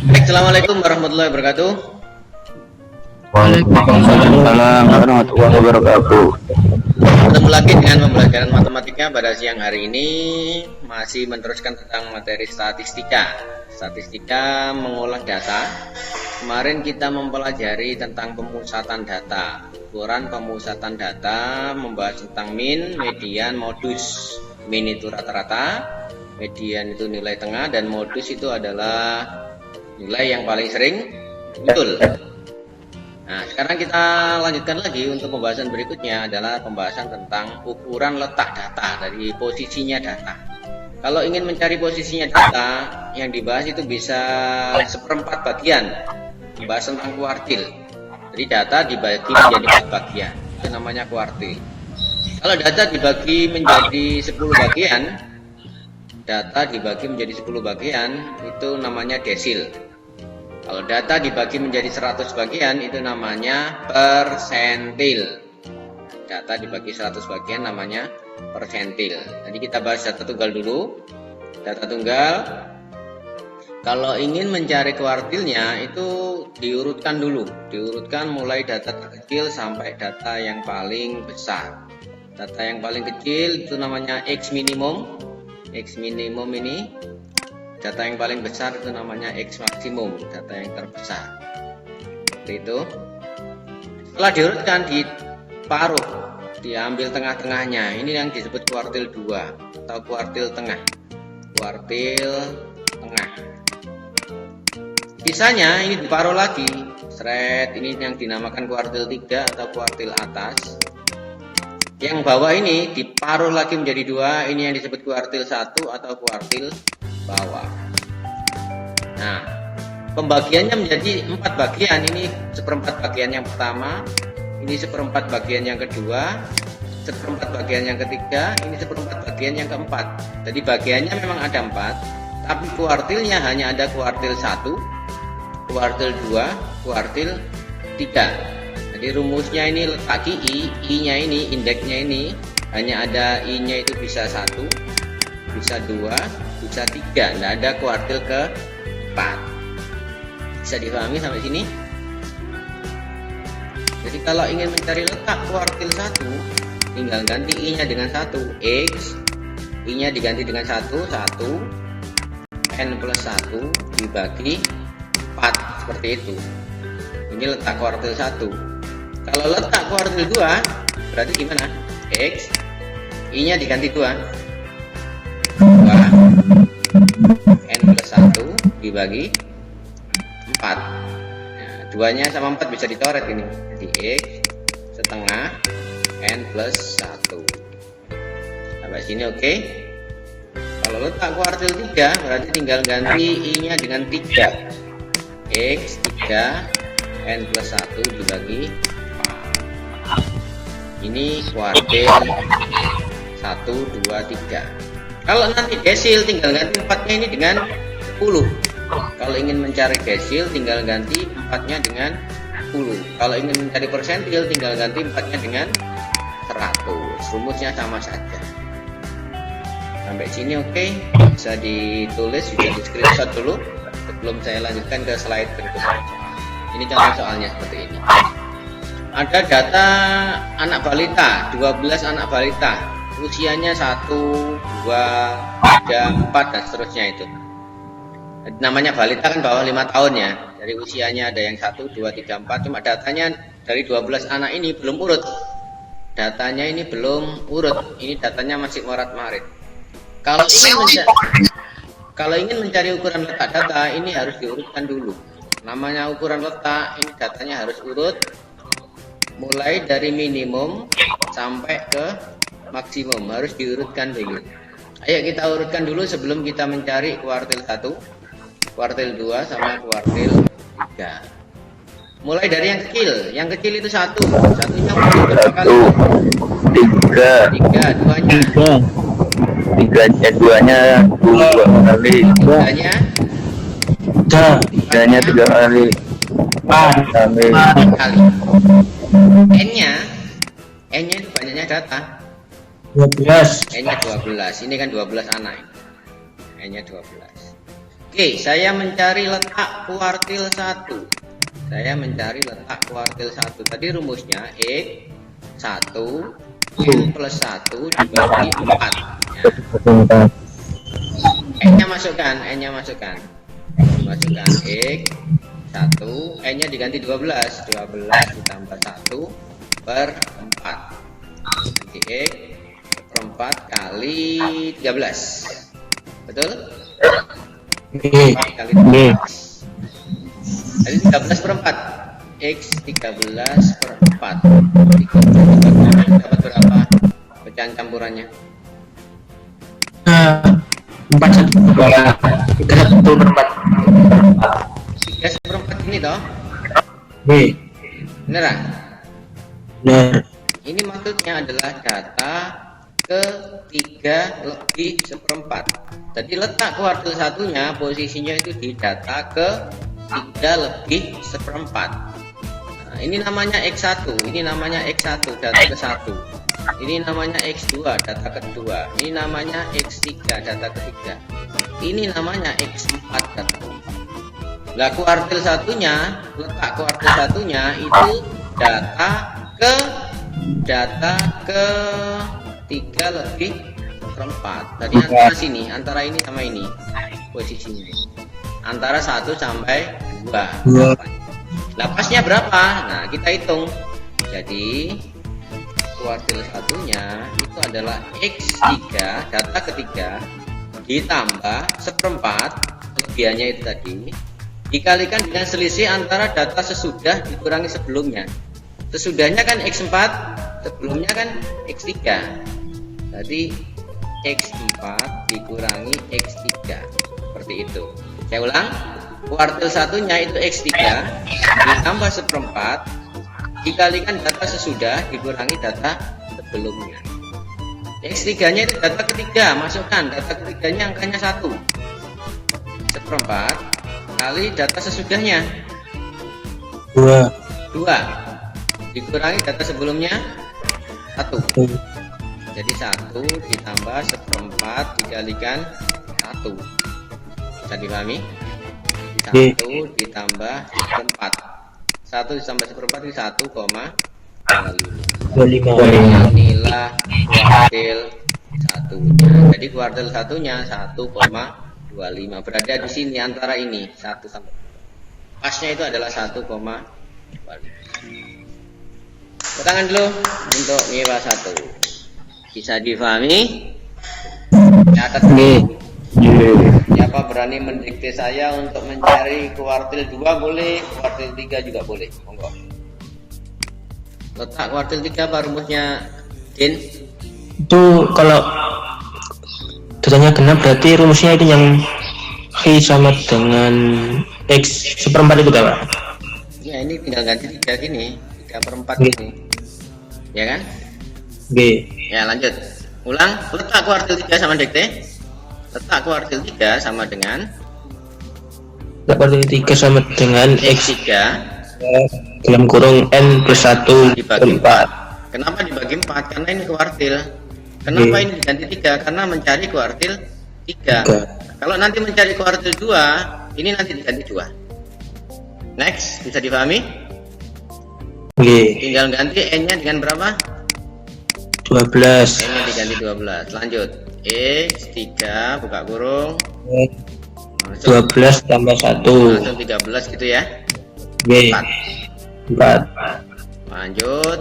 Baik, assalamualaikum warahmatullahi wabarakatuh. Waalaikumsalam warahmatullahi wabarakatuh. Ketemu lagi dengan pembelajaran matematika pada siang hari ini. Masih meneruskan tentang materi statistika. Statistika mengolah data. Kemarin kita mempelajari tentang pemusatan data. Ukuran pemusatan data membahas tentang min, median, modus. Min itu rata-rata, median itu nilai tengah, dan modus itu adalah nilai yang paling sering muncul. Nah, sekarang kita lanjutkan lagi untuk pembahasan berikutnya adalah pembahasan tentang ukuran letak data dari posisinya data. Kalau ingin mencari posisinya data, yang dibahas itu bisa seperempat bagian. Membahas tentang kuartil. Jadi data dibagi menjadi 4 bagian. Itu namanya kuartil. Kalau data dibagi menjadi 10 bagian, itu namanya desil. Kalau data dibagi menjadi 100 bagian itu namanya persentil. Data dibagi 100 bagian namanya persentil. Jadi kita bahas data tunggal dulu. Data tunggal, kalau ingin mencari kuartilnya itu diurutkan dulu. Diurutkan mulai data terkecil sampai data yang paling besar. Data yang paling kecil itu namanya X minimum. X minimum ini. Data yang paling besar itu namanya X maksimum, data yang terbesar. Seperti itu. Setelah diurutkan, diparuh, diambil tengah-tengahnya. Ini yang disebut kuartil 2 atau kuartil tengah. Kuartil tengah. Sisanya ini diparuh lagi. Seret, ini yang dinamakan kuartil 3 atau kuartil atas. Yang bawah ini diparuh lagi menjadi 2. Ini yang disebut kuartil 1 atau kuartil bawah. Nah, pembagiannya menjadi 4 bagian. Ini seperempat bagian yang pertama, ini seperempat bagian yang kedua, seperempat bagian yang ketiga, ini seperempat bagian yang keempat. Jadi bagiannya memang ada 4, tapi kuartilnya hanya ada kuartil 1, kuartil 2, kuartil 3. Jadi rumusnya ini letak I, I-nya ini, indeksnya ini hanya ada I-nya itu bisa 1, bisa 2, bisa 3, tidak ada kuartil ke-4. Bisa dipahami sampai sini? Jadi kalau ingin mencari letak kuartil 1, tinggal ganti I-nya dengan 1, X, I-nya diganti dengan 1, N plus 1 dibagi 4, seperti itu. Ini letak kuartil 1. Kalau letak kuartil 2, berarti gimana? X, I-nya diganti 2, N plus 1 dibagi 4. Nah, 2-nya sama 4 bisa dicoret ini. Jadi X setengah N plus 1. Sampai sini oke. Kalau letak kuartil 3 berarti tinggal ganti I-nya dengan 3. X 3 N plus 1 dibagi 4. Ini kuartil 1, 2, 3. Kalau nanti desil tinggal ganti 4-nya ini dengan 10. Kalau ingin mencari desil tinggal ganti 4-nya dengan 10. Kalau ingin mencari persentil tinggal ganti 4-nya dengan 100. Rumusnya sama saja. Sampai sini oke. Bisa ditulis, bisa di screenshot dulu sebelum saya lanjutkan ke slide berikutnya. Ini contoh soalnya seperti ini. Ada data anak balita, 12 anak balita. Usianya 1, 2, 3, 4 dan seterusnya itu. Namanya balita kan bawah 5 tahun ya. Dari usianya ada yang 1, 2, 3, 4. Cuma datanya dari 12 anak ini belum urut. Datanya ini belum urut. Ini datanya masih morat-marit. Kalau ingin mencari ukuran letak data, ini harus diurutkan dulu. Namanya ukuran letak, ini datanya harus urut. Mulai dari minimum sampai ke maksimum, harus diurutkan dulu. Ayo kita urutkan dulu sebelum kita mencari kuartil 1, kuartil 2 sama kuartil 3. Mulai dari yang kecil. Yang kecil itu 1. Satunya berapa kali? 3. 3. Duanya? 3-nya 2-nya 2 kali. 3-nya? 3-nya 3 kali. 4 kali. N-nya? N-nya itu banyaknya data. 12. N-nya 12. Ini kan 12 anak. N-nya 12. Oke, saya mencari letak kuartil 1. Saya mencari letak kuartil 1. Tadi rumusnya X 1 N plus 1 dibagi 4 ya. N-nya masukkan masukkan X 1, N-nya diganti 12 ditambah 1 per 4. Nanti X per 4 kali 13. Betul? 4 kali 13. Jadi 13 per 4. X 13 per 4. Dapat berapa pecahan campurannya? 4 1 per 4. 3 seperempat ini toh? B. Beneran? Benar. Ini maksudnya adalah data ke-3 lebih seperempat. Jadi letak kuartil satunya posisinya itu di data ke-3 lebih seperempat. Nah, ini namanya X1, ini namanya X1 data ke-1. Ini namanya X2 data kedua. Ini namanya X3 data ketiga. Ini namanya X4 data keempat. Nah, kuartil satunya, letak kuartil satunya itu data ke-3 lebih seperempat. Tadi antara sini, antara ini sama ini posisinya. Antara 1 sampai 2. Lapasnya berapa? Nah, kita hitung. Jadi kuartil satunya itu adalah X3 data ketiga ditambah seperempat kelebihannya itu tadi dikalikan dengan selisih antara data sesudah dikurangi sebelumnya. Sesudahnya kan X4, sebelumnya kan X3. Jadi X4 dikurangi X3 seperti itu. Saya ulang, kuartil satunya itu X3 ditambah seperempat dikalikan data sesudah dikurangi data sebelumnya. X3 nya itu data ketiga, masukkan data ketiganya angkanya 1 seperempat kali data sesudahnya 2 dikurangi data sebelumnya 1. Jadi 1 ditambah seperempat dikalikan 1. Bisa dipahami? 1 ditambah seperempat, 1 ditambah seperempat itu 1,25. Inilah kuartil satunya. Jadi kuartil satunya 1,25 berada di sini antara ini 1 sampai pasnya itu adalah 1,25. Tangan dulu untuk nyewa 1. Bisa difahami? Catat dulu. Siapa berani mendikte saya untuk mencari kuartil 2 boleh, kuartil 3 juga boleh. Monggo. Letak kuartil 3 apa rumusnya, Din? Itu kalau datanya genap berarti rumusnya itu yang X sama dengan X seperempat itu kan, Pak? Ya, ini tinggal ganti 3 gini, 3 per 4 gini. Ya kan? G. Ya, lanjut. Ulang, letak kuartil 3 sama dikte. Letak kuartil 3 sama dengan Letak kuartil 3 sama dengan X3 dalam kurung N plus 1 dibagi 4. Kenapa dibagi 4? Karena ini kuartil. Kenapa ini diganti 3? Karena mencari kuartil 3. Kalau nanti mencari kuartil 2, ini nanti diganti 2. Next, bisa dipahami? G. Tinggal ganti N-nya dengan berapa? 12. N-nya diganti 12. Lanjut. X3 buka kurung. 12 tambah 1. Langsung 13 gitu ya. G. 4. Lanjut.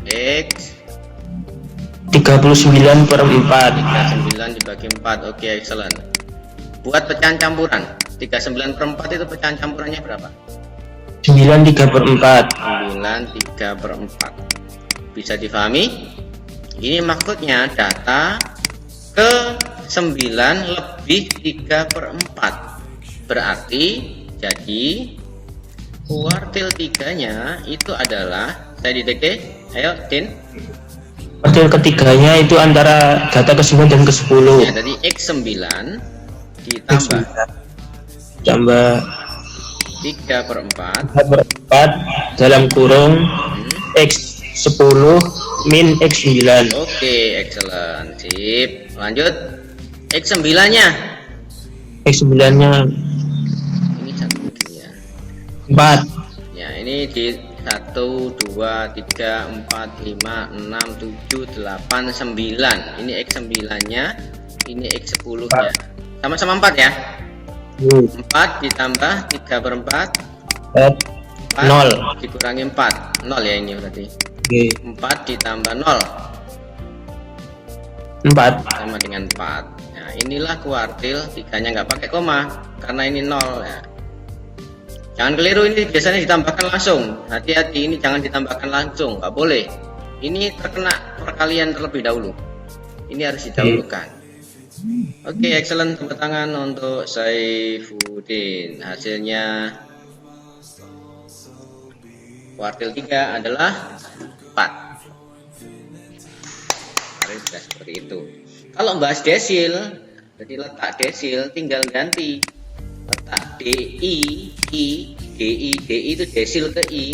X 39 per 4. 39 dibagi 4. Oke, excellent. Buat pecahan campuran. 39 per 4 itu pecahan campurannya berapa? 93 per 4. 93 per 4. Bisa difahami? Ini maksudnya data ke 9 lebih 3 per 4. Berarti jadi kuartil 3 nya itu adalah, saya didekte, ayo Din. Kuartil ketiganya itu antara data ke-9 dan ke-10. Ya, jadi X9 ditambah tambah 3 per 4 3 per 4 dalam kurung X10 min X9. Oke, excellent. Sip. Lanjut. X9 nya X9 nya 4. Ya, ini di 1, 2, 3, 4, 5, 6, 7, 8, 9. Ini X9-nya, ini X10-nya. Sama-sama 4 ya. 4 ditambah 3/4. 0. Dikurangi 4. 0 ya ini berarti. 4 ditambah 0. 4. Sama dengan 4. Nah, inilah kuartil, 3-nya nggak pakai koma karena ini 0 ya. Jangan keliru, ini biasanya ditambahkan langsung. Hati-hati, ini jangan ditambahkan langsung, nggak boleh. Ini terkena perkalian terlebih dahulu. Ini harus didahulukan. Oke, excellent, tepuk tangan untuk Saifuddin. Hasilnya kuartil 3 adalah 4. Sudah seperti itu. Kalau bahas desil, jadi letak desil tinggal ganti letak DI, I, DI, DI itu desil ke I.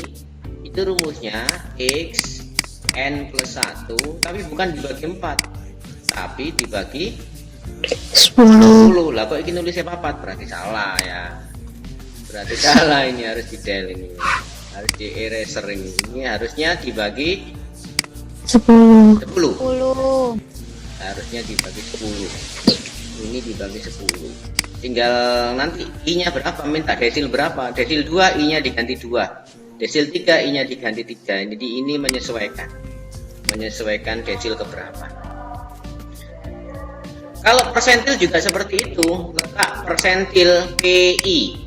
Itu rumusnya X N plus 1, tapi bukan dibagi 4, tapi dibagi 10. Lah kok ini nulisnya 4, berarti salah ya. Berarti salah, ini harus di del, ini harus di eraser, ini harusnya dibagi 10. Harusnya dibagi 10. Ini dibagi 10. Tinggal nanti I-nya berapa, minta desil berapa. Desil 2, I-nya diganti 2. Desil 3, I-nya diganti 3. Jadi ini menyesuaikan desil ke berapa. Kalau persentil juga seperti itu, letak persentil PI.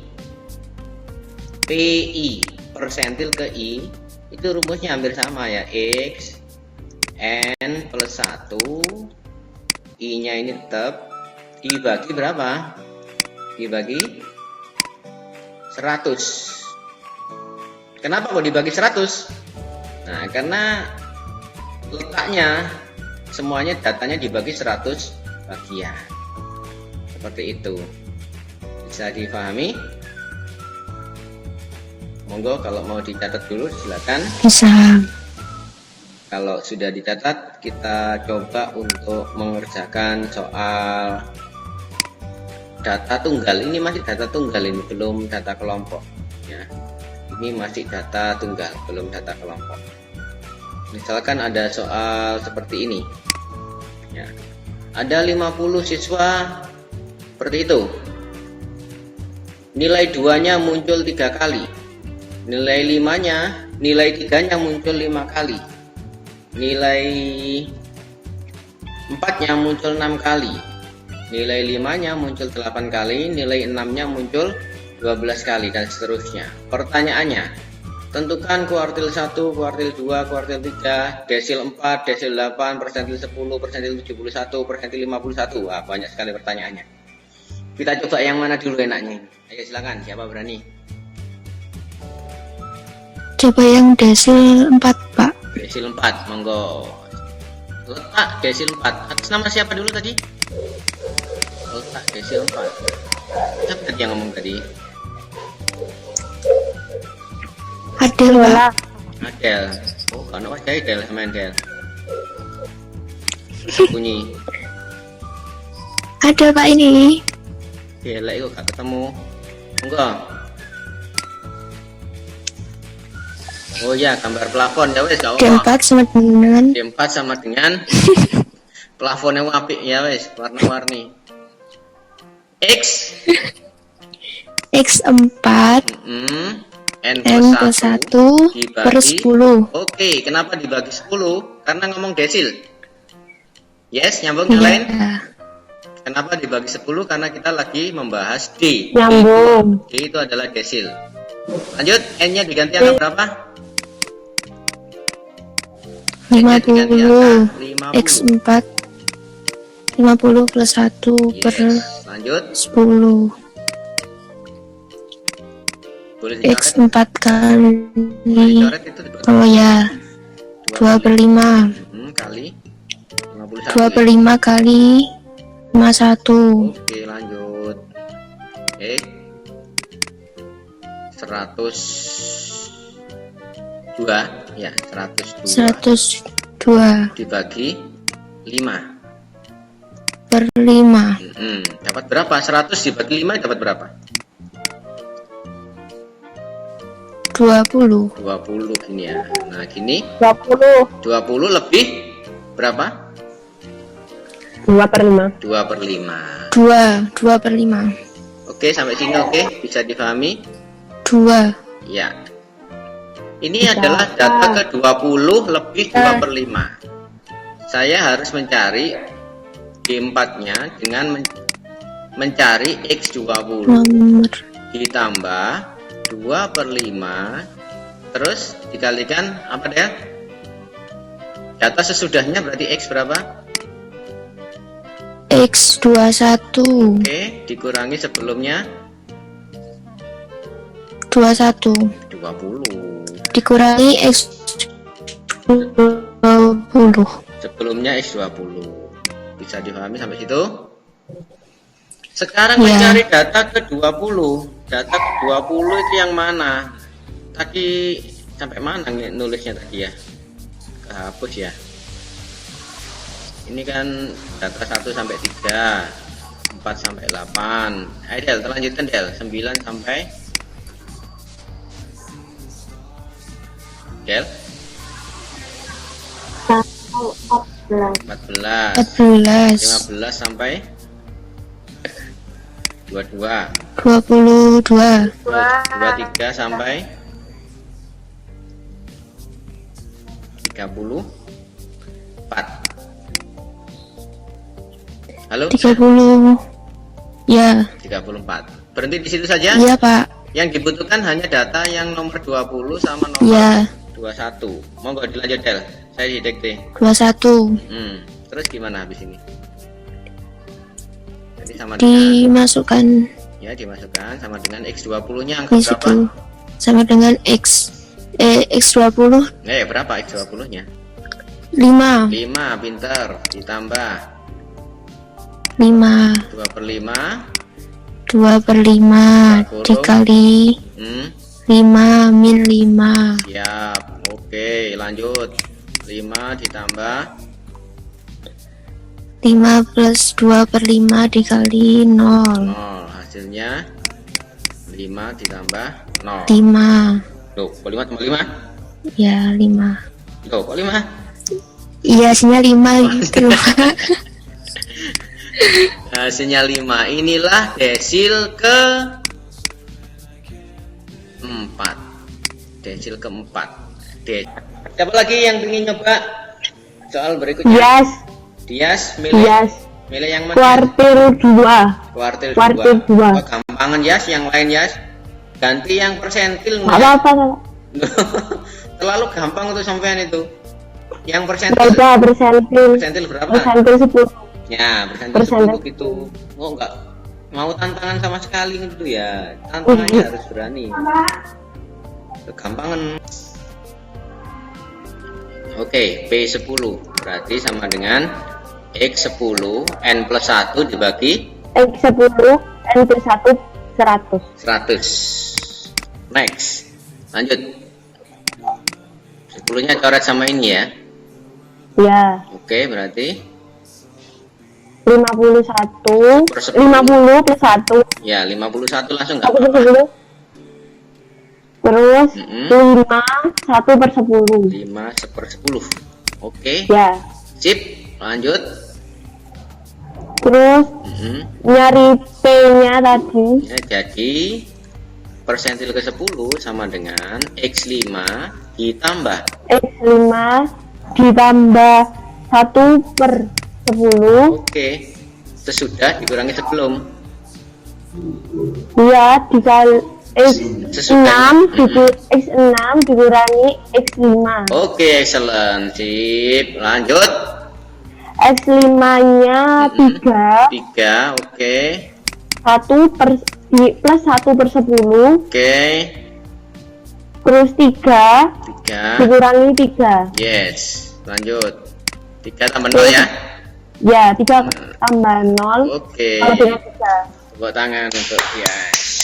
PI persentil ke I itu rumusnya hampir sama ya. X N plus 1, I-nya ini tetap dibagi berapa? Dibagi 100. Kenapa kok dibagi 100? Nah, karena letaknya semuanya datanya dibagi 100 bagian. Seperti itu. Bisa dipahami? Monggo kalau mau dicatat dulu silakan. Bisa. Kalau sudah dicatat, kita coba untuk mengerjakan soal data tunggal. Ini masih data tunggal, ini belum data kelompok ya. Ini masih data tunggal, belum data kelompok. Misalkan ada soal seperti ini ya. Ada 50 siswa seperti itu. Nilai 2-nya muncul 3 kali. Nilai 5-nya, nilai 3-nya muncul 5 kali. Nilai 4-nya muncul 6 kali. Nilai 5-nya muncul 8 kali, nilai 6-nya muncul 12 kali, dan seterusnya. Pertanyaannya, tentukan kuartil 1, kuartil 2, kuartil 3, desil 4, desil 8, persentil 10, persentil 71, persentil 51. Wah, banyak sekali pertanyaannya. Kita coba yang mana dulu enaknya. Ayo silakan, siapa berani? Coba yang desil 4, Pak. Desil 4, monggo. Letak desil 4. Atas nama siapa dulu tadi? Letak desil 4. Siapa tadi yang ngomong tadi? Adel, Pak. Adel. Oh, kan wajah Adel sama Adel. Bunyi. Ada, Pak, ini. Delek kok gak ketemu. Monggo. Oh ya, gambar plafon ya wes, gak apa-apa. D4 sama dengan D4 sama dengan plafonnya apik ya wes, warna-warni. X X4 N N plus 1 per 10. Oke, kenapa dibagi 10? Karena ngomong desil. Yes, nyambung yang lain. Kenapa dibagi 10? Karena kita lagi membahas D. Nyambung. D itu adalah desil. Lanjut, N-nya diganti angka berapa? 50. 50. X4 50 plus 1 per Lanjut. 10. Boleh dicoret. X4 kali. Boleh dicoret itu. Oh ya. 2 per 5. Kali 51. 2 per 5 kali 51. Oke, lanjut. 102 ya, 102 dibagi 5 per 5. dapat berapa? 100 dibagi 5 dapat berapa? 20. 20 gini ya. Nah, gini 20. 20 lebih berapa? 2/5. 2/5. 2/5. Oke, sampai sini oke, bisa dipahami? 2. Ya. Ini adalah data ke 20 lebih 2/5. Saya harus mencari D4-nya dengan mencari X20 Nomor. ditambah 2/5 terus dikalikan apa ya? Data sesudahnya berarti X berapa? X21. Oke, dikurangi sebelumnya 21. 20. Dikurangi X20. Sebelumnya X20. Bisa dipahami sampai situ? Sekarang Ya. mencari data ke 20. Data ke 20 itu yang mana? Tadi sampai mana nulisnya tadi ya? Kehapus ya. Ini kan data 1 sampai 3, 4 sampai 8. Ayo Del, lanjutkan Del. 9 sampai Del 14. 14. 15 sampai 22. 22. 23 sampai 34. Halo? 30. Ya. 34. Berhenti di situ saja. Iya, Pak. Yang dibutuhkan hanya data yang nomor 20 sama nomor Ya. 21. Monggo dilanjut Del. Saya didikte. 21. Terus gimana habis ini? Jadi sama dengan Dimasukkan ya dimasukkan sama dengan X20-nya angka di berapa? situ. Sama dengan X20. Berapa X20-nya? 5. 5, pinter. Ditambah 5. 2/5. 2/5 dikali 5 min 5. Siap. Oke, lanjut. 5 ditambah 5 plus 2/5 dikali 0. 0. Hasilnya 5 ditambah 0. 5. Loh, kok 5 tambah 5? Ya, 5. Loh, kok 5? Iya, hasilnya 5 gitu. Hasilnya 5. Inilah desil ke 4. Desil keempat. Siapa lagi yang ingin nyoba soal berikutnya? Yes. Dias, milih. Yes. Milih yang mana? Kuartil 2. Kuartil Kuartil 2. dua. Oh, gampangan Yas, yang lain Yas. Ganti yang persentil. Nggak apa-apa. Terlalu gampang untuk sampean itu. Yang persentil. Beda persentil. Persentil berapa? Persentil 10. Ya, persentil Persentil. 10 gitu. Oh, enggak mau tantangan sama sekali gitu ya. Tantangannya harus berani. Kegampangan. Oke, P10 berarti sama dengan X10 N plus 1 dibagi X10 N plus 1 100. 100. Next. Lanjut. 10-nya coret sama ini ya. Ya. Oke, berarti 51 Per 10. 50 plus 1 ya 51 langsung nggak 1 per apa-apa. 10. Terus Mm-mm. 5 1 per 10. 5 1/10. Oke, Ya. sip. Lanjut. Terus Mm-mm. nyari P-nya tadi. Ya, jadi persentil ke 10 sama dengan X5 ditambah X5 ditambah 1 per 10. oke, sesudah dikurangi sebelum. Ya, dikali Sesudah. X6 dikurangi X5. Oke, excellent. Sip. Lanjut. X5-nya 3 3, oke. 1 per plus 1 per 10. Oke. Terus 3 3. dikurangi 3. Yes. Lanjut. 3 tambah 0 ya. Ya, 3 tambah 0 Oke. kalau dengan 3. Tepuk tangan untuk yes.